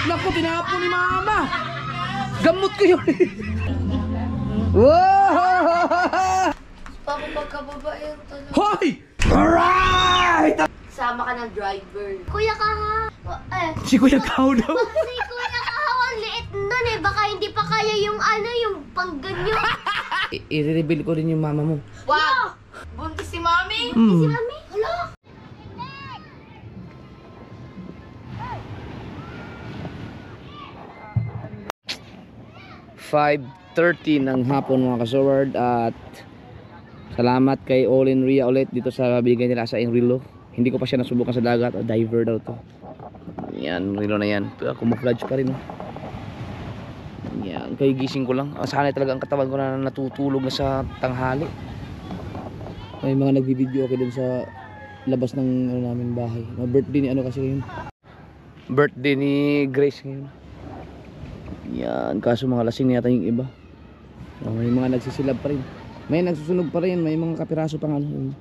Naku, tinapon ni mama. Gamot ko yun. Wow! Papa, pagkababae talaga. Hoy! Alright! Sama ka ng driver. Kuya Kaha. Si Kuya Kao daw. Si Kuya Kaha, ang liit nun eh. Baka hindi pa kaya yung ano, yung pangganyo. I-reveal ko rin yung mama mo. Wow! Buntis si Mami? Mm. Si Mami? Hala! 5:30 ng hapon mga kasword, at salamat kay Olin Ria ulit dito sa bigay nila sa Rilo. Hindi ko pa siya nasubukan sa dagat, diver daw to. Yan, Rilo na yan, camouflage pa rin. Yan, kay gising ko lang. Sanay talaga ang katawan ko na natutulog na sa tanghali. May mga nagbibideo ako dun sa labas ng ano, namin bahay. Birthday ni ano kasi yun. Birthday ni Grace ngayon. Yan, kaso mga lasing na yata yung iba. May mga nagsisilab pa rin. May nagsusunog pa rin, may mga kapiraso pang ano.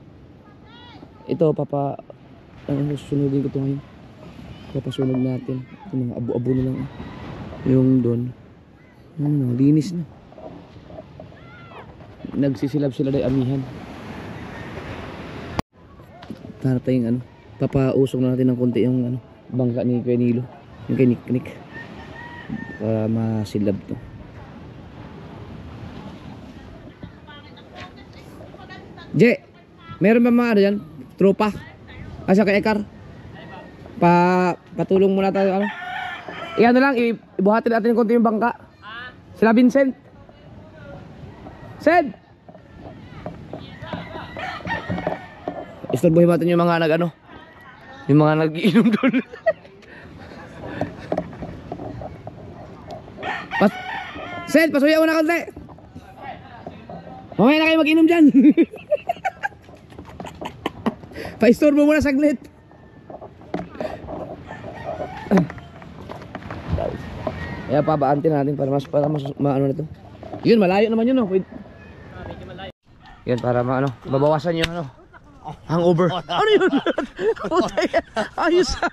Ito, susunugin ko ito ngayon. Papasunog natin. Ito mga abo-abo na lang. Yung doon. Linis na. Nagsisilab sila dahil amihan. Para tayong ano, papausok na natin ng konti yung ano, bangka ni Kuya Nilo. Yung kay Nick. Para masilab to. Je, meron ba mga ano dyan? Tropa? Asa kay Ekar? Patulong muna tayo ano? Iyan na lang, ibuhatin natin yung konti yung bangka. Sila Vincent. Sed! Istorbohin natin yung mga yung mga nag-iinom doon. Sed, pasuya mo na konti. Mamaya na kayo mag-inom dyan. Pa-istorbo mo na saglit. Kaya pabaantin natin para mas maano na to. Yun, malayo naman yun, no? Medyo malayo. Yan, para mabawasan yung hangover. Ano yun? Ayos ha.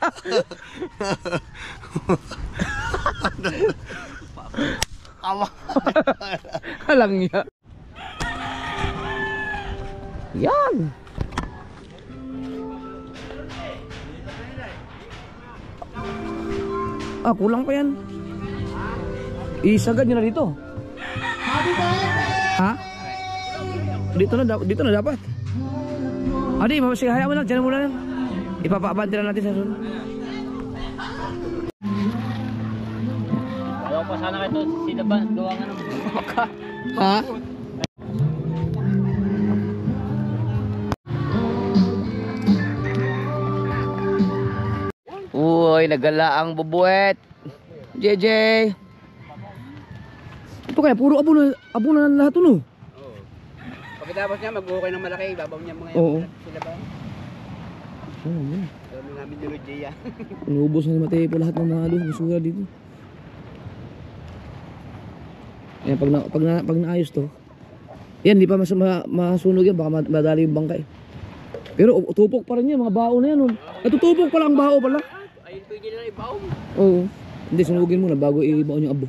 Alang niya. Yan. Kulang pa yan. Isagad nyo na dito. Ha? Dito na dapat. Adi, hayaan mo lang, dyan mo lang. Ipapaabanti na natin sa sunod. Ayaw pa sana kayo sila ba? Gawa nga naman. Ha? Uy, nagala ang bubuet. JJ. Ito kaya, puro abo na lahat ito, no? Oo. Pagkatapos niya, mag-ukay ng malaki, babaw niya mga sila ba? Oo, man. Alam namin yung Rodea. Inubos na ni Mateo po lahat ng mga basura dito. Yan, pag naayos to, yan, di pa masunog yan, baka madali yung bangka eh. Pero tupok pa rin yan, mga bao na yan. Natutupok pala ang bao pala. Ayun, pwede na ibaw. Oo. Hindi, sunugin muna bago ibaon yung abo.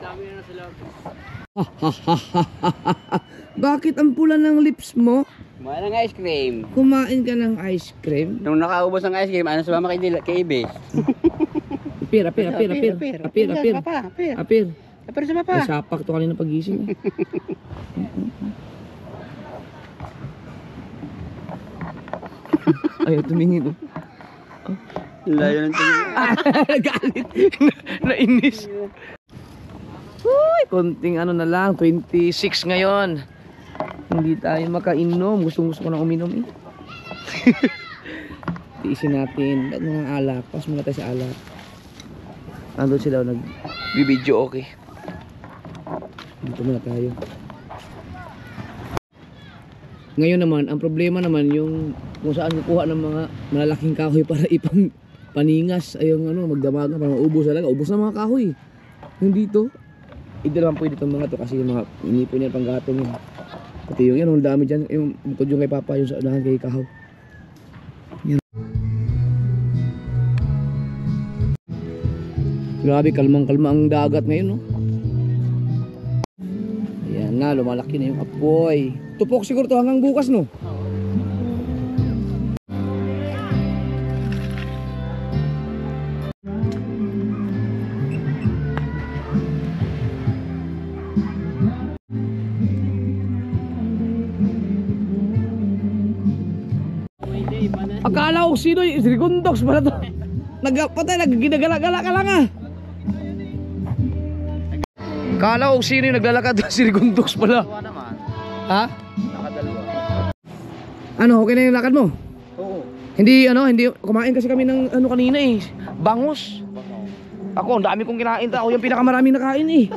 Dami na sila. Bakit ang pula ng lips mo? Kumain ng ice cream. Kumain ka ng ice cream? Nung nakaubos ng ice cream, ano sumama kay Ibis? Apir. Pero sumama pa. Ay, sapak to kanina pagising. Ay, tumingin. Layo ng tingin. Galit. Nainis. Uy, konting na lang, 26 ngayon. Hindi tayo makainom. Gusto ko na uminom eh. Tiisin natin. Ba't mga alak? Pas muna tayo sa alak. Andun sila nag-video, okay. Dito muna tayo. Ngayon naman, ang problema naman yung kung saan kukuha ng mga malalaking kahoy para ipang paningas ay yung magdamagan para maubos talaga. Ubos na mga kahoy. Yung dito, hindi naman pwede itong mga to kasi yung mga inipon niya panggatong yun. Pati yung yan, ang dami dyan. Yung bukod yung kay Papa, yung sa unahan kay Kahaw. Yan. Grabe, kalmang-kalma ang dagat ngayon, no? Ayan na, lumalaki na yung apoy. Tupok siguro to hanggang bukas, no? Akala ko sino yung Rigundox pala to. Nagginagala-gala ka lang ah. Akala ko sino yung naglalakad si Rigundox pala. Ha? Nakadalawa. Ano, okay na yung lakad mo? Oo. Hindi kumain kasi kami ng ano kanina eh. Bangus. Ako, ang dami kong kinain. Ako yung pinakamaraming nakain eh.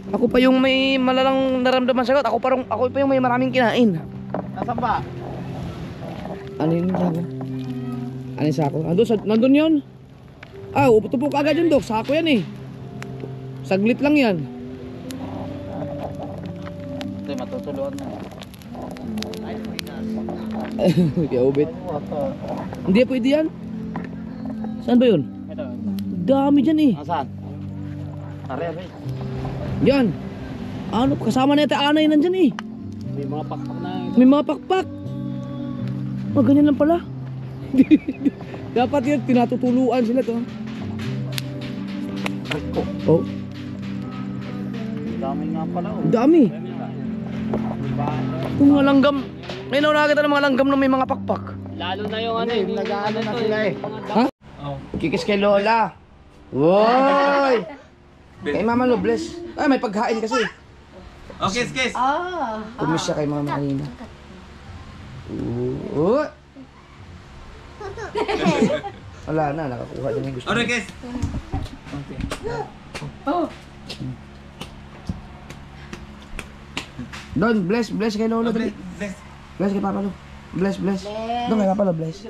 Ako pa yung may malalang naramdaman sa got. Ako pa yung may maraming kinain. Nasaan ba? Ano yun sako? Ano yung sako? Nandun yun? Ah, uputupok agad yun, Dok. Sako yan eh. Saglit lang yan. Ito, matutuluan mo. Ay, Kaya ubit. Hindi pwede yan. Saan ba yun? ito. Dami dyan eh. Nasaan? Are. Yan. Ano, kasama na yata anay nandyan eh. May mga pakpak na. May mga pakpak. Oh, ganyan lang pala. Dapat yun, tinatutuluan sila to. Riko. Oh, Dami nga pala. Oh. dami. Yung mga langgam. May nakakita ng mga langgam na may mga pakpak. Lalo na yung ano, nag-ano na sila eh. Ha? Kikis kay Lola. Woy! Kay Mama Nobles. Ay, may paghain kasi. Okay, kiss. Pumis siya kay Mama kanina. Oo. Wala na, nakakuha din yung gusto. Okay, kiss. Don, bless kay Lola. Bless. Bless kay Papa Lo. Bless. Don, kay Papa Lo, bless.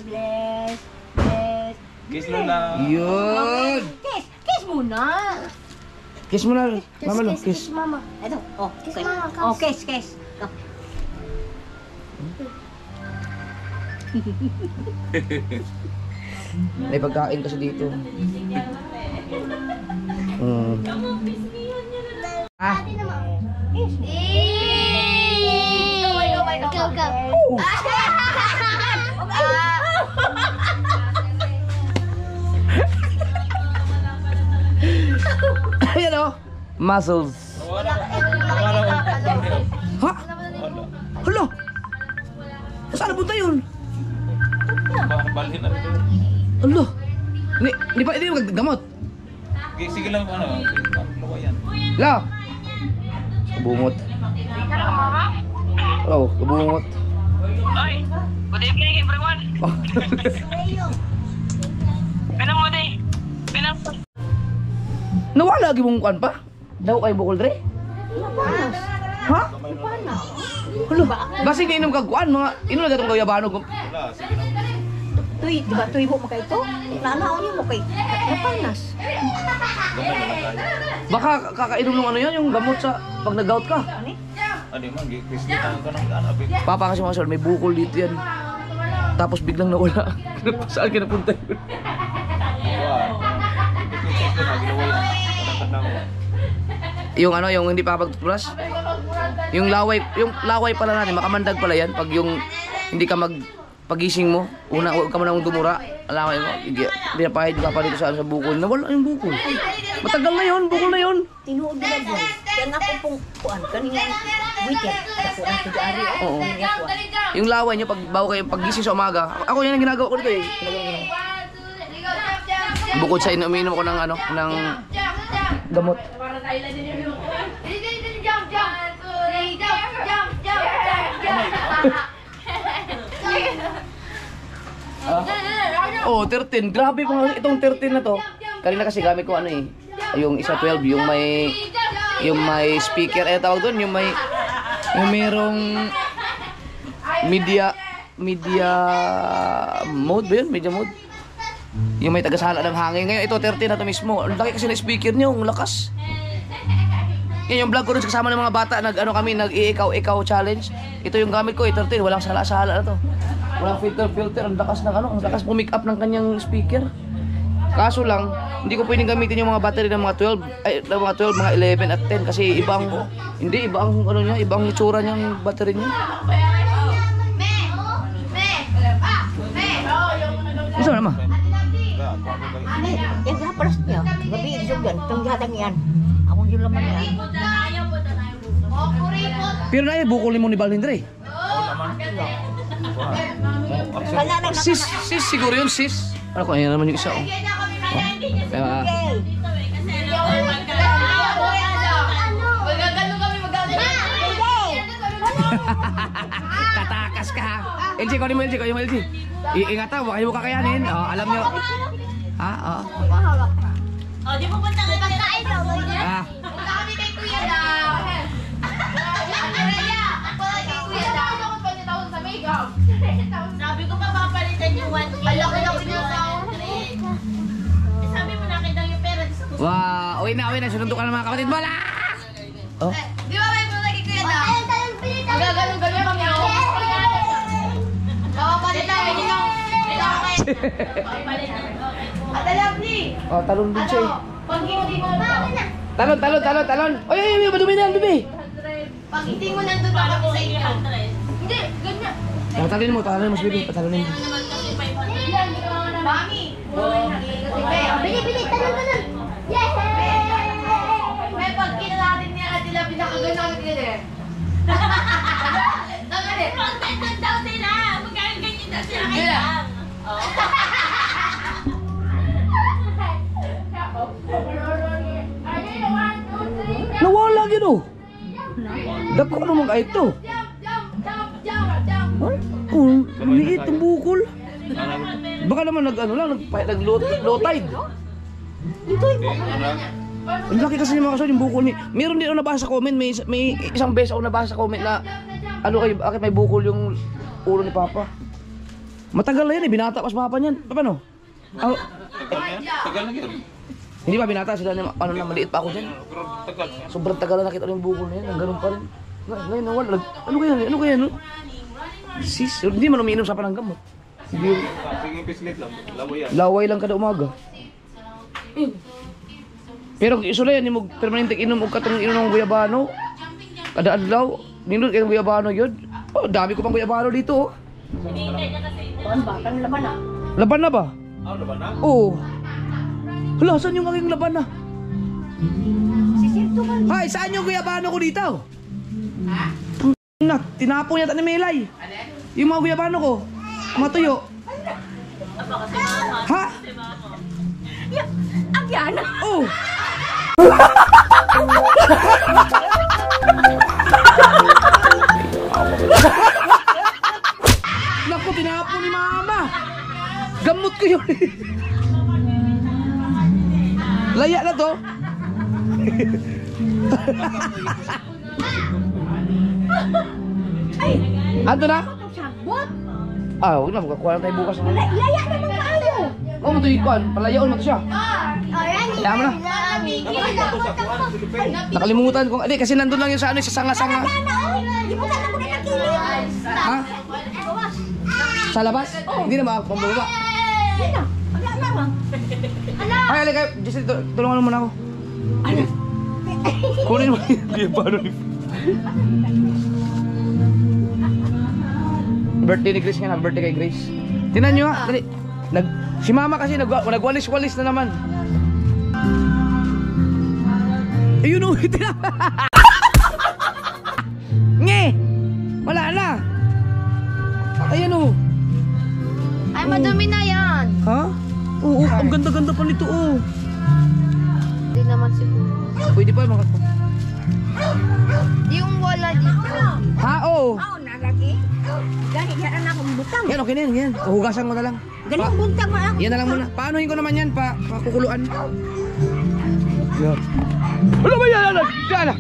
Kiss Lola. Yun! Kiss muna. Kiss mo na, Mama Lo, Kiss kiss. mama. Ito, oh, Kiss okay. mama. Oh, kiss. Oh. May pagkain kasi dito. Ah, Go. ayan o. Muscles. Ha? Hala? Saan napunta yun? Balhin na ito. Alo? Hindi pa maggamot. Sige lang ano. Luwa yan. La. Kabungot. Oh, kabungot. Ay, good evening everyone. Pinang mo di. Pinang. Nawala lagi mong kuan pa? Daw kay bukol dre? Ha? Hala, basi niinom kag kuan mga ino na gatong gayabanog. Wala, sige lang. Tuy, di ba tuy mo kay ito? Nanaon niyo mo kay napanas. Gamay naman tayo. Baka kakainom ng ano yan, yung gamot sa pag nag-gout ka. Ano man, kiss kita ka ng ano. Papa kasi mga sir, may bukol dito yan. Tapos biglang nawala. Saan ka napunta yun? Yung ano, yung hindi pa pag-toothbrush? Yung laway pala natin, makamandag pala yan. Pag yung hindi ka pagising mo, huwag ka mo nang dumura, alaway mo, pinapahid ka pa dito sa bukol. Nawala yung bukol. Matagal na yun, bukol na yun. Tinuod nila boy. Yan ako pong kuan kanina weekend. Ako ang tugari. Oo. Yung laway nyo, bago kayo pagising sa umaga, ako yan ang ginagawa ko dito eh. Bukod sa inuminom ko ng ano, ng gamot. Oh, 13. Grabe pa itong 13 na to. Kanina kasi gamit ko ano eh. Yung isa 12, yung may speaker tawag doon, yung merong media mode ba yun? Media mode. Yung may tagasala ng hangin. Ngayon ito 13 na to mismo. Ang laki kasi ng speaker niyo, ang lakas. Yan yung vlog ko rin kasama ng mga bata, kami nag-iikaw-ikaw challenge. Ito yung gamit ko, 13, walang sala-sala na to. Walang filter, ang lakas ng ang lakas pumick up ng kanyang speaker. Kaso lang, hindi ko pwedeng gamitin yung mga battery ng mga 12, ng mga 12, mga 11 at 10 kasi ibang, hindi, ibang ano niya, ibang itsura niyang battery niya. Isa naman. Yan sa palas niya. Gabi isugan. Itong gatang yan. Ako yung laman yan. Pero na bukol ni mo ni Balindre. Sis siguro yun, sis. Ano ko, ayan naman yung isa. Oh. Kaya, tatakas ka. LG, ko mo LG. Iingat ha, baka mo kakayanin. Oh, alam nyo. Ha? Oh. Oh, di mo punta ka pagkain daw. Ah. Punta kami kay Kuya daw. Kuya daw. Sabi ko papapalitan yung 1K. Alaki-laki na sa Sabi mo nakita yung pera. Wow, uwi na. Sunundo ka ng mga kapatid mo. Wala! Oh. Di ba may punta kay Kuya daw? Magagalong-galong kami. Papapalitan kami ng... Oh, talon din siya eh. Pag hindi mo Talon. Oy, madumi na, dumi. Pag hindi mo nandun pa kami sa inyo. Hindi, ganyan. Patalin mo, Sbibi. Patalin mo. Mami! Bili, talon. Yay! May pag kinalatin niya at sila pinakagano'n din eh. Nagano? Contented daw sila. Magkano ganyan daw sila kailang. Nawala yun oh. Dako naman ka ito. Oh, lumiit ang bukol. Baka naman nag-low tide. Ang laki kasi yung mga kasal, yung bukol ni... Meron din ako nabasa sa comment, may isang beses ako nabasa sa comment na ano kayo, bakit may bukol yung ulo ni Papa. Matagal na yan eh, binata pa sa Papa niyan. Paano? Tagal na yun. Hindi pa binata sila, ano na, maliit pa ako dyan. Pero tagal na. Sobrang tagal na nakita yung bukol na yan, ang ganun pa rin. Ngayon, nawala. Ano kaya, no? Sis, hindi man umiinom sa panang gamot. Sige, Pislit lang. Laway yan. laway lang kada umaga. Pero isula yan, yung permanente inom o katong inom ng guyabano. Kada adlaw, nindot kayong guyabano yun. Oh, dami ko pang guyabano dito. Oh. Kuan ba? Kan laman na. Laban na ba? Laban na? Oo. Hala, saan yung aking laban na? Sisirto man. Hay, saan yung guyabano ko dito? Ha? Tinapon yata ni Melay. Yung mga guyabano ko. Mga tuyo. Ha? Agyan. Oh. Naku, tinapon ni Mama. Gamot ko yun. Laya na to. Ando na? Sabot. Ah, huwag na. Magkakuha na tayo bukas. Laya naman kaayo. Oh, mo ito ikuan. Palayaon mo ito siya. Kaya mo na. Nakalimutan ko. Hindi, kasi nandun lang yun sa ano, sa sanga-sanga. Di mo sana mo na nakili. Ha? Sa labas? Hindi na makapambaba. Yan na. Wala naman. Ay, alay kayo. Jesse, tulungan mo muna ako. Ano? Kunin mo yung paano ni... Birthday ni Grace nga na. Birthday kay Grace. Tingnan nyo ha. Dali. Si Mama kasi nagwalis-walis na naman. Ayun o. Nge! Wala na. Ayan o. Ay, madumi na yan. Ha? Oo, ang ganda-ganda pa nito oh. Hindi naman siguro. Pwede pa mga... Yung wala dito. Ha? Oo. Oo, nalagi. Gani, yan na akong butang. Yan, okay na yan. Yan. Hugasan mo na lang. Gani ang buntang mo ako. Yan na lang muna. Paanohin ko naman yan? Pakukuluan. Yan. Ano ba yan? Diyan na.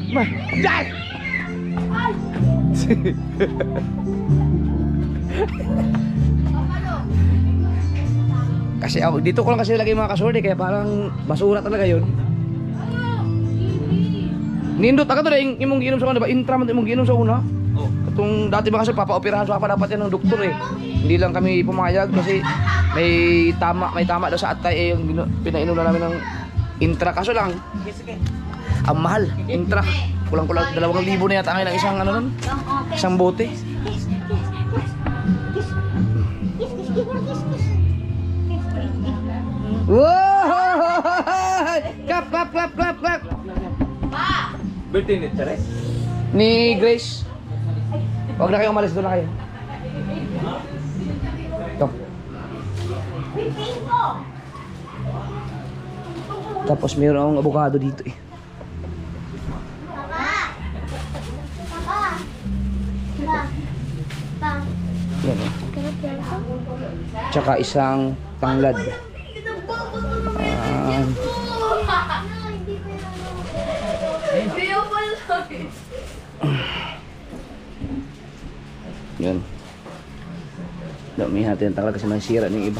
Diyan! Kasi ako, dito ko lang kasi lagay mga kasorte kaya parang basura talaga yun. Nindot, agad na imong giinom sa una, diba? Intra man imong giinom sa una. Oh. Katong dati ba kasi papa-operahan sa pa dapat yan ng doktor eh. Hindi lang kami pumayag kasi May tama daw sa atay yung pinainom na namin ng Intra. Kaso lang, ang mahal, Intra. Kulang-kulang 2,000 na yata ngayon ang isang ano nun, isang bote. Wow! Clap! Birthday ni Teres. Ni Grace. Huwag na kayo umalis, doon na kayo. Ito. Tapos mayroon akong avocado dito eh. Yan eh. Tsaka isang tanglad. Yan. Dami natin tanglad kasi masira ng iba.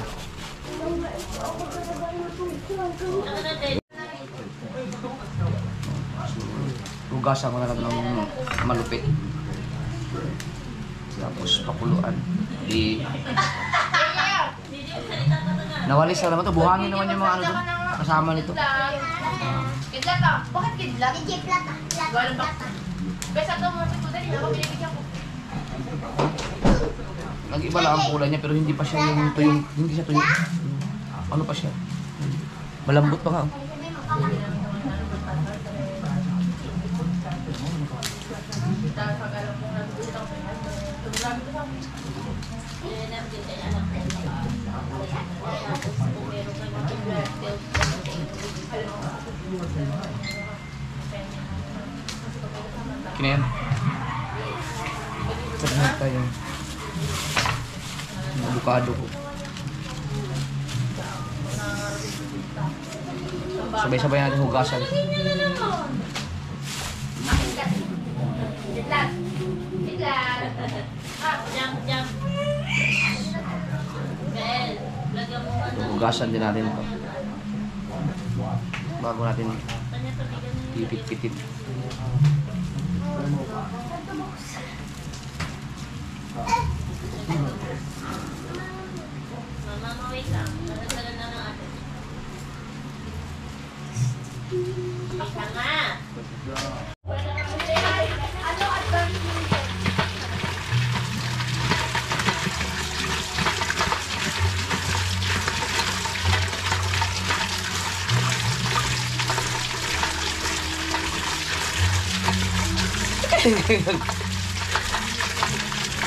Hugasan ko na lang ng malupit. Tapos pakuluan. Nawalis na naman ito. Buhangin naman yung mga ano doon. Kasama nito. Kidlat ah. Bakit kidlat? Kidlat ah. Galang ba? Besa to mo ko dali ako binibigyan ko. Nag-iba lang ang kulay niya pero hindi pa siya yung tuyong. Hindi siya tuyong. Ano pa siya? Malambot pa nga. Kinayan. Pagkat tayo. Avocado ko. Sabay-sabay natin hugasan. Kidlat. Kidlat. Jump. Bel, lagyan mo ano. Hugasan din natin ito. Bago natin pipit-pitit. Mama, wait lang. Nadagdagan na ng atin. Wait lang nga.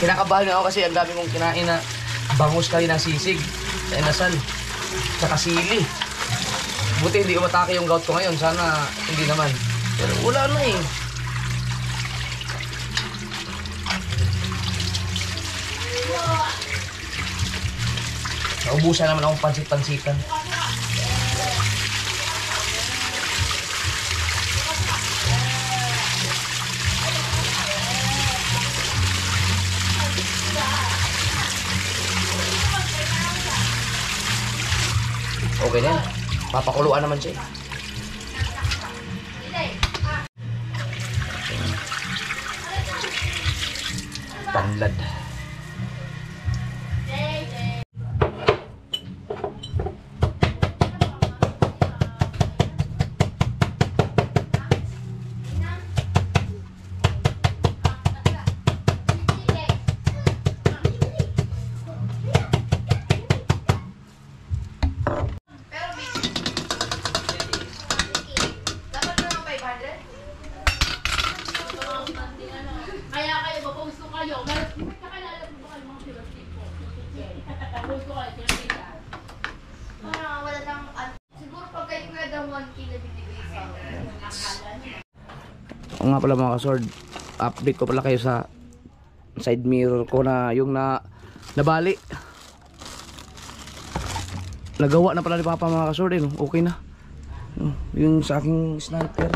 Kinakabahan ako kasi ang dami kong kinain na bangus kanina sisig sa inasal tsaka sili. Buti hindi umatake yung gout ko ngayon. Sana hindi naman. Pero wala na eh. Naubusan naman akong pansit-pansitan. Okay na yan. Papakuluan naman siya. Tanglad. Kaya kayo, mapost ko kayo. Nakalala mo ba kayo mga sirastik ko? Post ko kayo, sirastik ka. Wala lang. Siguro pag kayo nga daw 1 kilo binibigay sa akala niya. O nga pala mga kasword, update ko pala kayo sa side mirror ko na yung nabali. Nagawa na pala ni Papa mga kasword eh, no? Okay na. Yung sa aking sniper.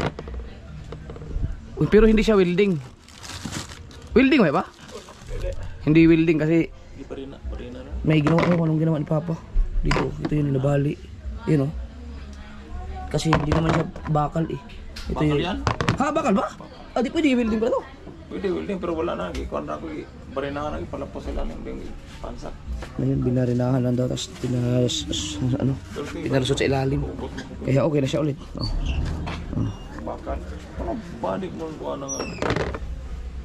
Uy, pero hindi siya welding. Welding ba? Hindi welding kasi may ginawa ko anong ginawa ni Papa. Dito, ito yung nabali. Yun o. Kasi hindi naman siya bakal eh. Ito Bakal yung... yan? Ha, bakal ba? Ah, di pwede welding pala to. Pwede, pero wala na. Ikuan na ako. Barinahan lagi pala po sila ng pansak. Ngayon, binarinahan lang daw, tapos pinalusot sa ilalim. Kaya okay na siya ulit. Oh. Oh. Bakit? Ano balik mo ang nga?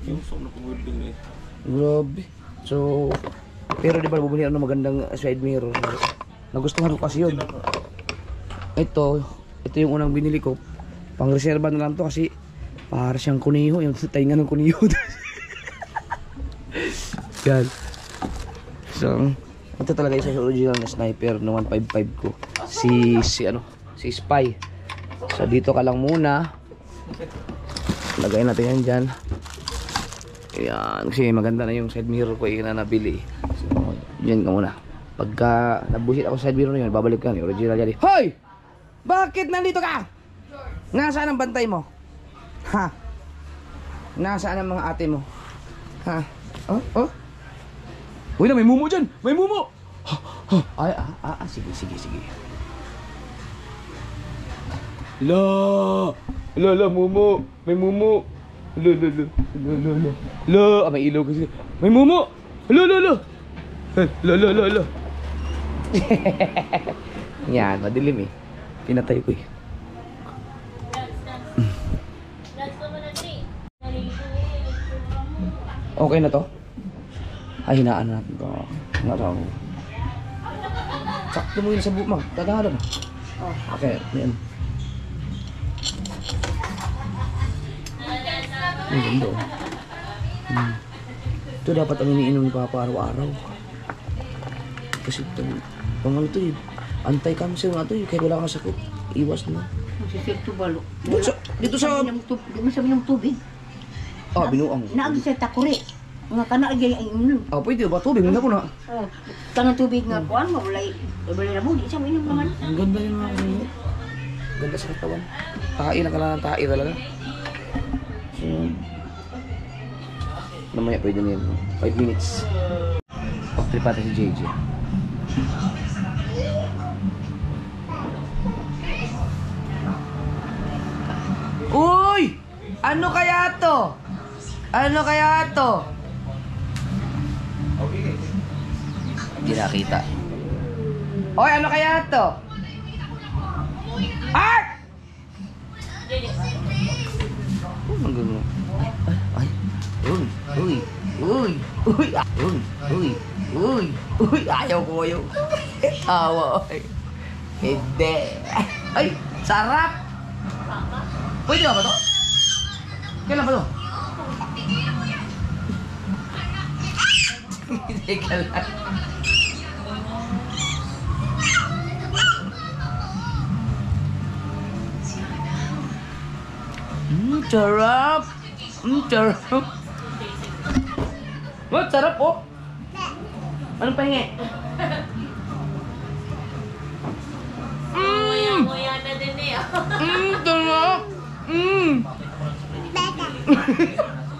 Yung sum na pag-building eh. Grabe. So, pero di ba bumili ako ng magandang side mirror? Nagustuhan ko kasi yun. Ito yung unang binili ko. Pang-reserva na lang to kasi para siyang kuniho. Yung tainga ng kuniho. Yan. So, ito talaga yung sa original na sniper na 155 ko. Si Spy. So, dito ka lang muna. Lagay natin yan dyan. Ayan. Kasi maganda na yung side mirror ko yung na nabili. So, yan ka muna. Pagka nabusit ako sa side mirror na yun, babalik ka. Yung original yan. Hoy! Bakit nandito ka? Nasaan ang bantay mo? Ha? Nasaan ang mga ate mo? Ha? Oh? Uy na, may mumo dyan! May mumo! Ay, sige. La, mumo! May mumo! La, may ilaw kasi. May mumo! La! Yan, madilim eh. Pinatay ko eh. Okay na to? Ay, hinaan natin to. Naraw. Sakto mo yun sa bukmang. Tadahan. Okay, yan. Ang ganda oh. Ito dapat ang iniinom ni Papa araw-araw. Kasi ito, pang ano to eh. Anti-cancer nga to eh. Kahit wala kang sakit, iwas na. Masisip to balo. Dito sa... Di mo sabi ng tubig. Ah, binuang. Naagi sa takuri. Nga kana agay ay inom. Ah, pwede ba? Tubig, hindi ko na. Kanang tubig nga kuan mawalay. Wala na mo di sa mo inom naman. Ang ganda yun mga kanina. Ganda sa katawan. Tae na ka lang ng tae talaga. So, namaya pwede na yun. 5 minutes. Pag-trip natin si JJ. Uy! Ano kaya to? Ano kaya to? Hindi nakita. Oy, ano kaya to? Ay! Ang gano'n. Ay! Uy! Ayaw ko yun. Tawa. Hindi. Ay! Sarap! Pwede ba to? Kailan ba to? Teka lang. Sarap! Sarap! What? Sarap oh! Anong pahingi? Nguya na din eh. Sarap!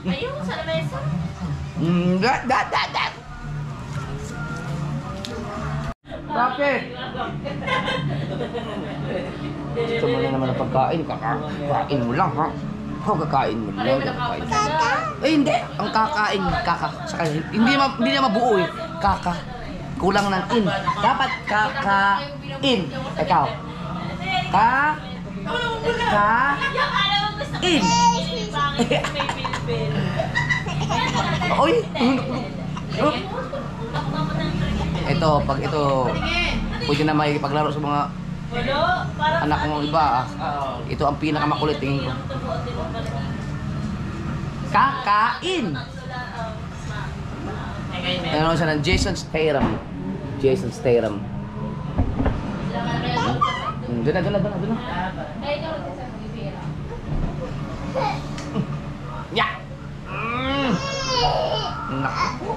Ayun, sa lamesa. Dat! Bakit? Gusto mo na naman ang pagkain, kakain mo lang ha? Kakain mo lang, kakain. Eh hindi, ang kakain, kaka. Hindi na mabuo eh, kaka. Kulang ng in. Dapat kakain. Ikaw. In. Oy! Ito, pag ito, pwede na makikipaglaro sa mga anak mong iba. Ito ang pinakamakulit, tingin ko. Kakain! Ano siya ng Jason Statham. Doon na. Ya! Naku!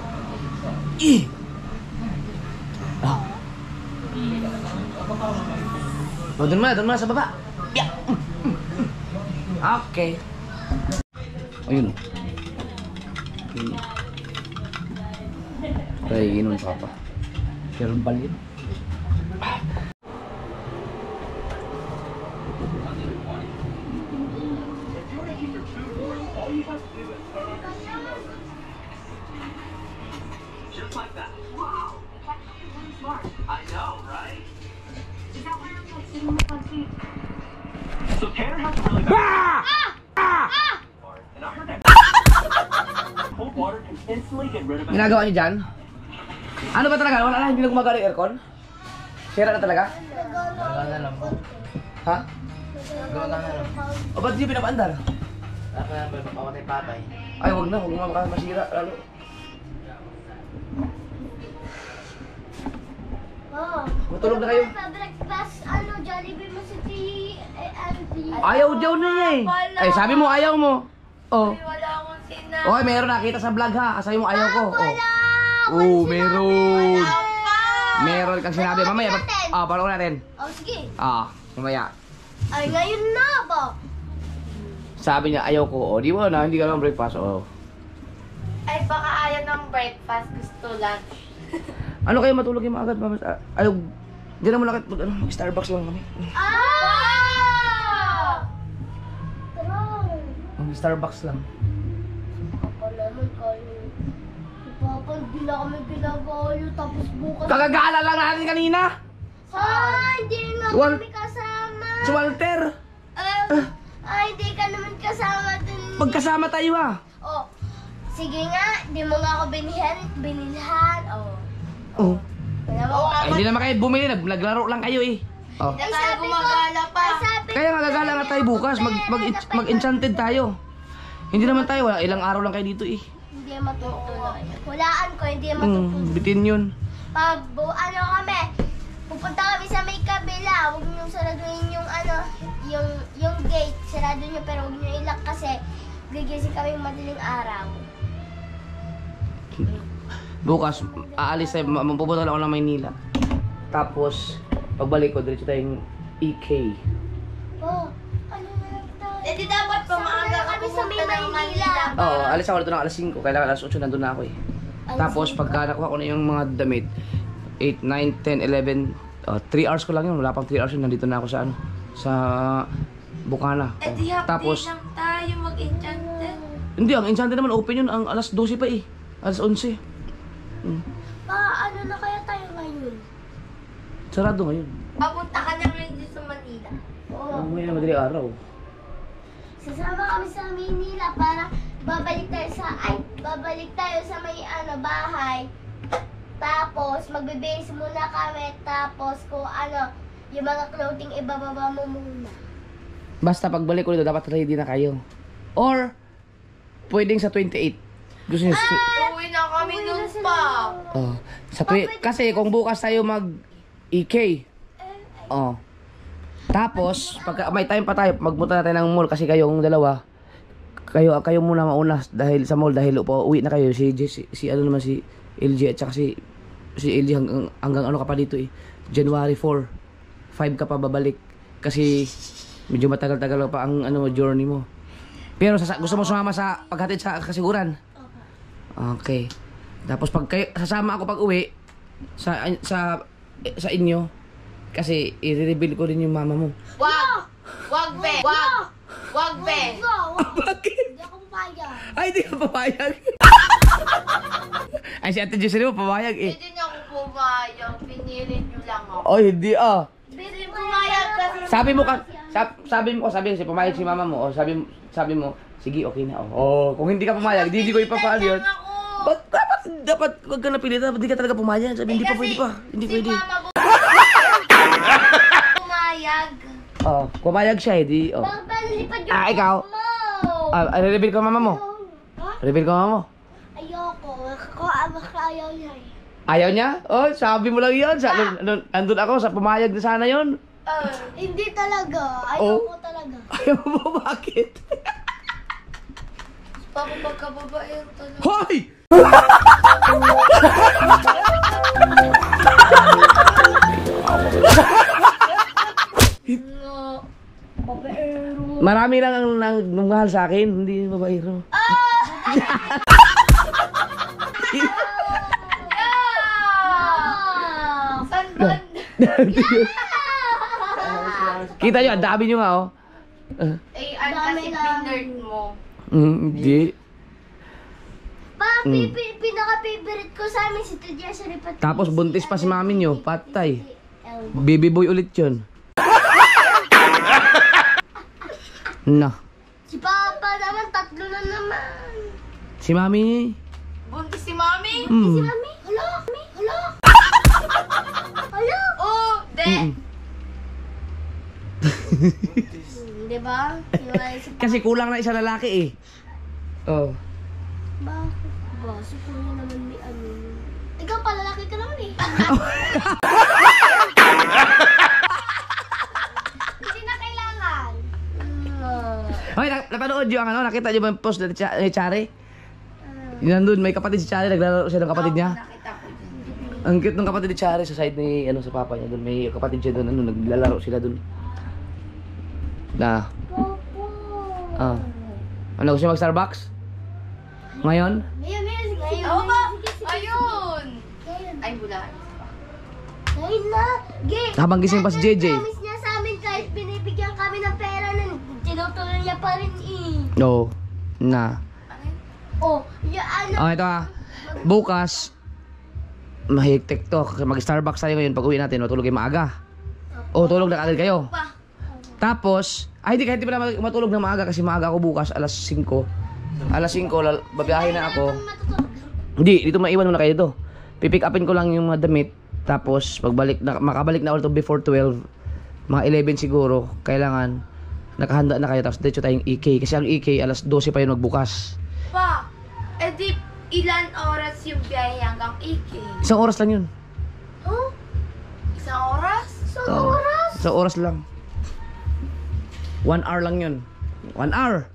Doon mo sa baba. Ya! Okay. Ayun. Kaya inom Papa. Pero balit. Ginagawa niyo dyan? Ano ba talaga? Wala na, hindi na gumagana yung aircon? Sira na talaga? Gagana lang po. Ha? Gagana lang. O ba't di pinapaandar? Kaya pamatay patay. Ay, wag na, baka masira lalo. Oh. Matulog na kayo. Breakfast, Jollibee mo si Andy. Ayaw daw na niya eh. Ay, sabi mo ayaw mo. Oh. Wala akong sinabi. Okay, meron nakita sa vlog ha. Sabi mo ayaw ko. Wala. Oh, meron. Meron kang sinabi. Mamaya, panoorin natin. Oh, sige. Mamaya. Ay, ngayon na ba? Sabi niya ayaw ko. Oh, di ba na, hindi ka lang breakfast. Oh. Ay, baka ayaw ng breakfast. Gusto lunch. Ano kayo matulog yung agad? Ayaw. Hindi na mo lakit. Mag-Starbucks lang kami. Mag-Starbucks lang. Papa naman kayo. Si Papa, hindi na kami ginagayo. Tapos bukas... Kagagala lang natin kanina. Hindi nga Wal- kami kasama. Si Walter. Hindi ka naman kasama dun. Magkasama tayo ha. Oh, sige nga, di mo nga ako binilhan. Oh. Wala mo Ay, hindi naman kayo bumili. Naglaro lang kayo eh. Oh. Ay, sabi gumagala pa. Kaya nga gagala nga tayo bukas. Mag-enchanted tayo. Hindi naman tayo. Ilang araw lang kayo dito eh. Hindi matutunan. Walaan ko, hindi matutunan. Bitin yun. Pag kami, pupunta kami sa may kabila. Huwag niyong saraduin yung gate. Sarado niyo pero huwag niyo ilak kasi gigising kami madaling araw. Bukas, aalis tayo. Mapupunta lang ako ng Maynila. Tapos, pagbalik ko, diretso tayong EK. Oh, ano na lang tayo? Di dapat pamaaga kami sa may Maynila. Oo, alis ako dito ng alas 5. Kailangan alas 8 nandun na ako eh. Tapos, pagka nakuha ko na yung mga damit, 8, 9, 10, 11, 3 hours ko lang yun. Wala pang 3 hours yun. Nandito na ako sa sa Bukana. Tapos, lang tayo mag-enchanted. hindi, ang Enchanted naman open yun. Ang alas 12 pa eh. Alas 11. Ano na kaya tayo ngayon? Sarado ngayon. Papunta ka na ngayon dito sa Manila. Oo. Ngayon na madaling araw. Sasama kami sa Manila para babalik tayo sa may bahay. Tapos magbe-base muna kami. Tapos kung yung mga clothing ibababa mo muna. Basta pagbalik ko dito, dapat ready na kayo. Or, pwedeng sa 28. Gusto niyo? Uwi na kami nun pa. Kasi kung bukas tayo mag-EK. Tapos, pag may time pa tayo, magpunta natin ng mall kasi kayong dalawa. Kayo muna mauna dahil sa mall dahil uwi na kayo si LG at saka si LG hanggang ano ka pa dito eh. January 4. 5 ka pa babalik kasi medyo matagal-tagal pa ang journey mo. Pero gusto mo sumama sa paghatid sa kasiguran? Okay. Tapos pag sasama ako pag uwi sa inyo kasi i-reveal ko rin yung mama mo. Wag be. Bakit? Hindi ako papayag. Ay, di ka papayag. Ay, si Ate Jessie mo papayag eh. Hindi niya ako pumayag. Pinilit niyo lang ako. Oh, hindi ah. Hindi pumayag kasi. Sabi mo kasi pumayag si mama mo. Sabi mo, sige, okay na. Oh, kung hindi ka pumayag, hindi ko ipapaal yun. Ba't dapat wag ka napilit? Dapat di ka talaga pumayag. Sabi, hindi pa pwede pa. Hindi pwede. Pumayag. Oh, pumayag siya eh. Di, oh. Lipad yung Ikaw? Reveal ko mama mo. Reveal ko mama mo. Ayoko. Baka ayaw niya eh. Ayaw niya? Oh, sabi mo lang yun. Nandun ako, sa pumayag na sana yun. Hindi talaga. Oh. Ayoko talaga. Ayaw mo, bakit? Papa, pagkababae yung talaga. Hoy! Marami lang ang nagmamahal sa akin, hindi babaero. Sandan! Kita nyo, ang dami nyo nga oh. Ay, ang kasi pinerd mo. Hindi. Pa, Pa, pinaka-favorite ko sa amin si Tia Jerry Pat. Tapos buntis pa si mami nyo, patay. Baby boy ulit yun. Na. Si Papa naman, 3 na naman. Si mami. Buntis si Mami? Mm. Si Mami, hala, hala. Hala. Oh, de. Diba? Kasi kulang na isa lalaki eh. Oh. Bakit ba? Si Kuya naman may ano. Ikaw pa, lalaki ka naman eh. Hindi na kailangan. Hoy, napanood yung ano, nakita niyo ba yung post ni Chari? Nandun, may kapatid si Chari, naglalaro siya ng kapatid niya. Nakita ko dyan. Ang cute ng kapatid ni Chari sa side ni ano sa papa niya doon. May kapatid siya doon, ano, naglalaro sila doon. Na. Ah. Ano gusto niyo mag-Starbucks? Ngayon? Ngayon. Oo ba? Sige, sige. Ayun. Ngayon. Ay, bulaan. Ngayon na. Gay. Habang gising pa si JJ. Promise niya sa amin kahit binibigyan kami ng pera nun. Tinutuloy niya pa rin eh. Oo. Na. Oh, yung ano. Oh, ito ah. Bukas, mahigtik to. Mag-Starbucks tayo ngayon. Pag uwi natin, matulog kayo maaga. O, tulog na agad kayo. Tapos, ay hindi kahit di pala matulog na maaga kasi maaga ako bukas, alas 5. Alas 5, babiyahe na ako. Hindi, dito maiwan muna kayo dito. Pipick upin ko lang yung mga damit. Tapos, pagbalik na, makabalik na ulit before 12. Mga 11 siguro. Kailangan, nakahanda na kayo. Tapos, dito tayong EK. Kasi ang EK, alas 12 pa yun magbukas. Pa, edi ilan oras yung biyahe hanggang AK? Isang oras lang yun. Oh, Isang oras? isang Oo. oras. Isang oras lang. 1 hour lang yun. 1 hour.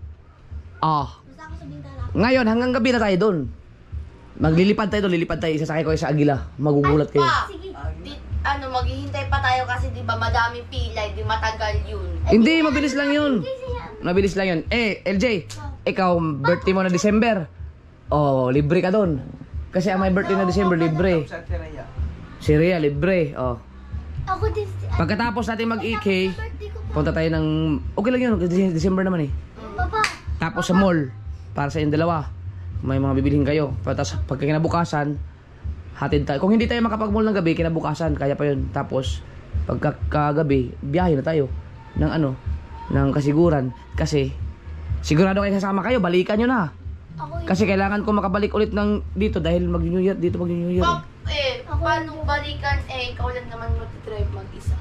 Ah. Basta ako sa bintana. Ngayon, hanggang gabi na tayo doon. Maglilipad tayo doon, lilipad tayo. Isasakay ko kayo sa Agila. Magugulat kayo. Pa, Sige. maghihintay pa tayo kasi di ba madaming pila, di matagal yun. Hindi, mabilis lang yun. Mabilis lang yun. Eh, LJ, ikaw, birthday mo na December. Oh, libre ka doon. Kasi ang may birthday na December, libre. Si Rhea, libre. Oh. Ako din. Pagkatapos natin mag-EK, Birthday ko pa. punta tayo ng... Okay lang yun, December naman eh. Papa. Tapos sa mall, para sa inyong dalawa. May mga bibilihin kayo. Tapos pagka kinabukasan, hatid tayo. Kung hindi tayo makapag-mall ng gabi, kinabukasan, kaya pa yun. Tapos, pagkagabi, biyahe na tayo. Ng ano, ng kasiguran. Kasi, sigurado kayo sasama kayo, balikan nyo na. Ako Kasi kailangan ko makabalik ulit ng dito dahil mag-New Year, dito mag-New Year. Pa, paano balikan ikaw lang naman mag-drive mag-isa?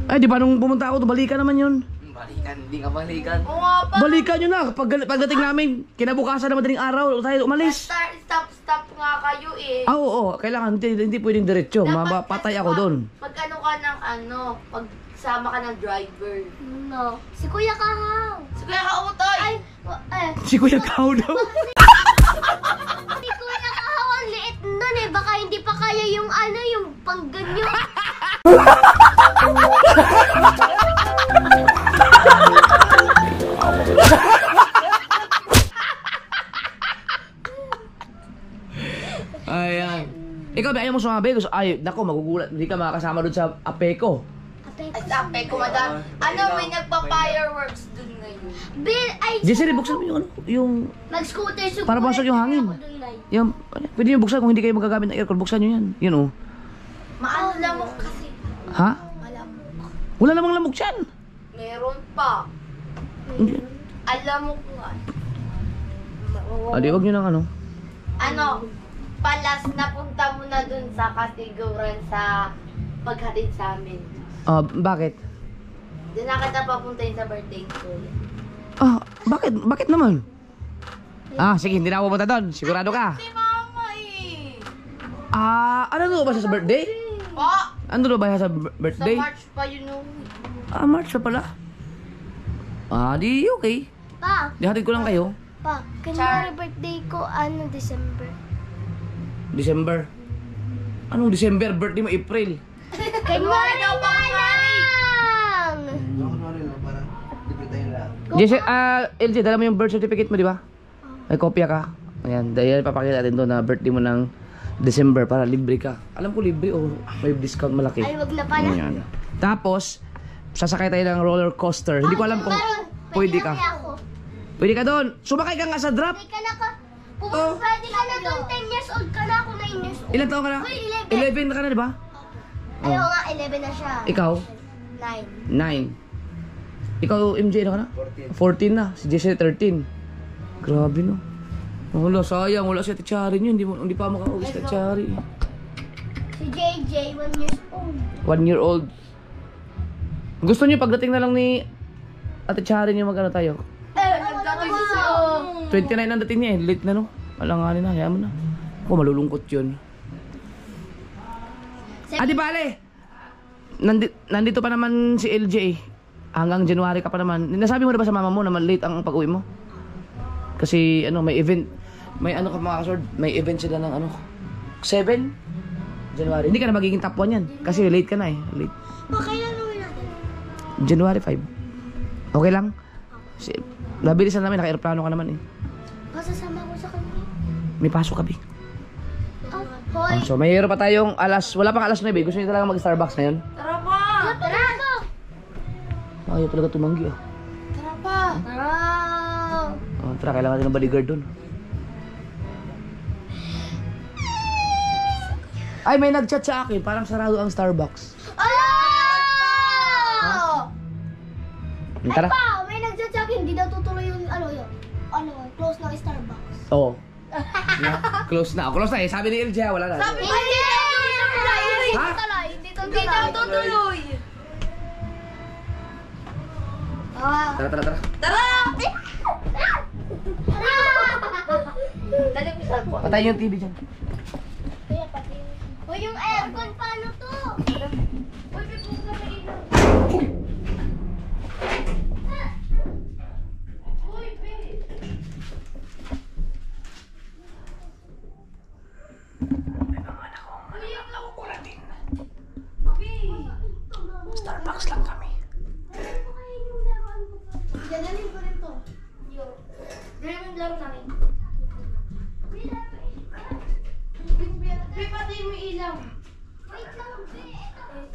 Ay, di ba nung pumunta ako, balikan naman yun. Balikan, hindi ka balikan. Oo nga pa. Balikan nyo na. Pagdating namin, kinabukasan na madaling araw, tayo umalis. Stop nga kayo eh. Ah, oo, kailangan, hindi pwedeng diretso. Mapatay ako doon. Pag ano ka ng pagsama ka ng driver. No. Si Kuya Kahaw. Si Kuya Kautoy! Ay, Si Kuya Kao daw. si Kuya Kahaw ang liit nun eh. Baka hindi pa kaya yung ano, yung pangganyo. Ayan. Ikaw ba ayaw mo sumabi? Gusto, ay, nako, magugulat. Hindi ka makakasama doon sa Apeco. Ay, sabi ko, madam. Ano, may nagpa-fireworks dun ngayon. Bill, ay, Jessery, buksan mo yung ano, yung... mag-scooter super. Para pasok yung hangin. Yung, pwede nyo buksan kung hindi kayo magagamit ng aircon. Buksan nyo yan. Yun o. Maano lamok kasi. Ha? Malamok. Wala namang lamok dyan. Meron pa. Alam mo kung Ah, di, wag nyo ng ano. ano, palas napunta mo na dun sa kasiguran sa paghatid sa amin. Ah, bakit? Doon na kita papuntahin sa birthday ko. Ah, bakit? Bakit naman? Ah, sige, hindi na ako pupunta doon. Sigurado ka. Si mama eh. Ah, ano ba siya sa birthday? Pa, Ano ba siya sa sa birthday? March pa yun nung. Ah, March na pala. Ah, di okay. Pa, Di hatid ko lang kayo. pa, kunwari birthday ko, ano, December. December. Anong December? Birthday mo April. Kunwari na lang! Jesse, LJ, dala mo yung birth certificate mo, di ba? May kopya ka. Ayan, dahil papakita natin doon na birthday mo ng December para libre ka. Alam ko libre o may discount malaki. Ay, wag na pala. Ayan. Tapos, sasakay tayo ng roller coaster. Hindi ko alam kung pwede ka. Ako. Pwede ka doon. Sumakay ka nga sa drop. Pwede ka na ka. Kung pwede ka na doon, 10 years old ka na, ako 9 years old. Ilan taon ka na? Uy, 11 ka na, di ba? Ayaw nga, 11 na siya. Ikaw? 9. 9. Ikaw, MJ, ano ka na? 14 na. Si Jesse, 13. Grabe, no? Wala, sayang. Wala si Ate Chari nyo. Hindi pa makauwi si Ate Chari. Si JJ, 1 years old. 1 year old. Gusto niyo pagdating na lang ni Ate Chari nyo mag-ano tayo? Wow. 29 ang dating niya eh. Late na, no? Alanganin na. Hayaan mo na. Ako, malulungkot yun. Adi bale! Nandito pa naman si LJ. Hanggang January ka pa naman. Nasabi mo na ba sa mama mo na late ang pag-uwi mo? Kasi ano, may event. May ano ka mga kasord, may event sila ng ano 7 January. Hindi ka na magiging top 1 yan. Kasi late ka na eh. Late. Okay lang naman natin. January 5. Okay lang? Kasi, nabilisan namin, naka-aeroplano ka naman eh. Pasasama ko sa kanya. May pasok ka, Bi. Oh, hoy. So, mayroon pa tayong wala pang alas 9. Gusto niyo talaga mag-Starbucks ngayon? Tara pa! Tara! Ayaw talaga tumanggi ah. Tara pa! Tara! Oh, tara, kailangan natin ng bodyguard dun. Ay, may nag-chat sa akin. Parang sarado ang Starbucks. Tara. Pa, may nagchat-chat, hindi daw tutuloy yung close ng Starbucks. Oo. Close na. Close na eh. Sabi ni LJ, wala na. Sabi ko, hindi daw tutuloy. Tara. Tara! Patayin yung TV dyan. Uy, yung aircon, paano to? Uy, pipusa na ino. Uy, babe. Starbucks lang kami. Dadalhin ko rin to. Ganyan yung laro namin. May patay mo ilaw. Wait lang,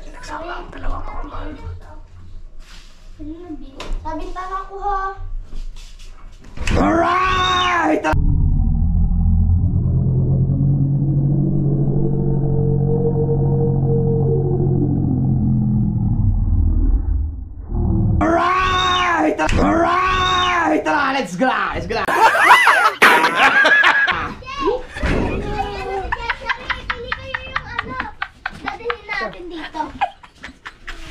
Nagsama ang dalawang normal. Sabintana ko ha. Alright! Alright! Tara, let's go! Let's go! Pili kayo yung dadalhin natin dito.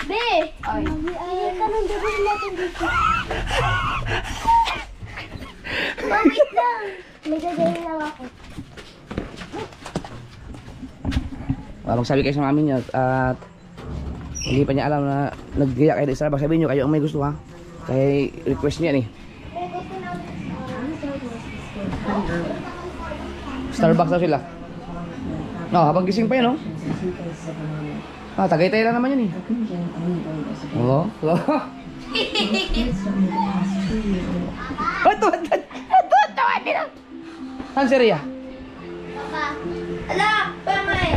Be! Ay. Pili ka nang dadalhin natin dito. Wait lang. May dadalhin lang ako. Magsabi kayo sa mami niyo at hindi pa niya alam na naggaya kayo ng Starbucks. Sabihin niyo kayo ang may gusto ha. Kaya request niya eh. Starbucks daw sila. No, habang gising pa yan, no? Ah, Tagaytay lang naman yun eh. Oo. Ito. Saan si Rhea? Ala! Pamay!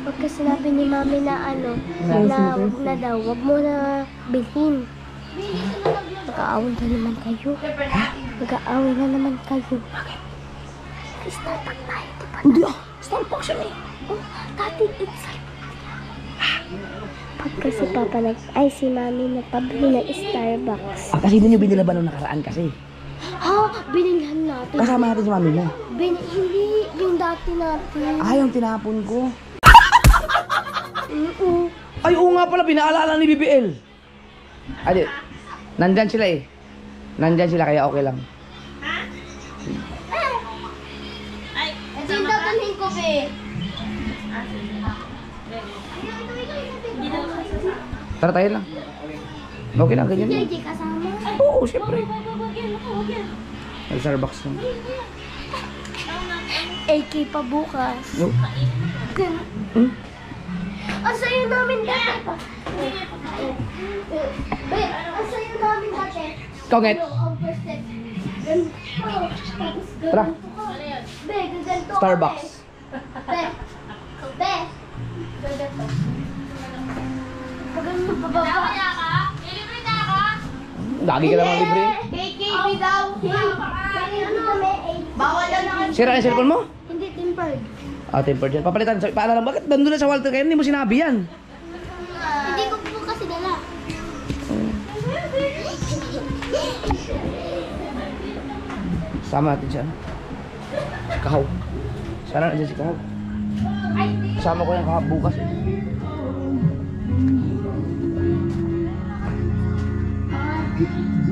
Pagka sinabi ni mami na na wag na daw, wag mo na bilhin. Mag-aaway na naman kayo. Mag-aaway na naman kayo. Bakit? Starbucks tayo, diba? Hindi ah. Starbucks yan eh. Oh, dati it's pagka si Papa si Mami nagpabili ng Starbucks. Ah, kasi hindi nyo binila ba nung nakaraan kasi? Ha? Binilhan natin. Kasama natin si mami mo. Hindi, yung dati natin. Ah, yung tinapon ko. Oo. Ay, oo nga pala, pinaalala ni BBL. Adi, nandyan sila eh. Nandyan sila kaya okay lang. Ito yung dadalhin ko, be. Tara tayo lang. Okay lang, ganyan lang. JJ kasama. Oo, siyempre. Starbucks lang. AK pa bukas. No? Ang sayo namin dati pa. Be, ang sayo namin dati. Ikaw, Nget. Ang first step. Tapos Tara. Be, gaganto. Starbucks. Be. Gaganto. Pagano pababa. Lagi ka naman libre. KK. Bawi daw. Ano kami? Bawal daw na kasi. Sira yung cellphone mo? Hindi tempered. Ah, tempered yan. Papalitan. Paano lang? Bakit nandun na sa Walter kaya hindi mo sinabi yan? Hindi ko po kasi dala. Sama natin siya. Kahaw. Sana nandiyan si Kahaw. Kasama ko yung Kahaw bukas eh.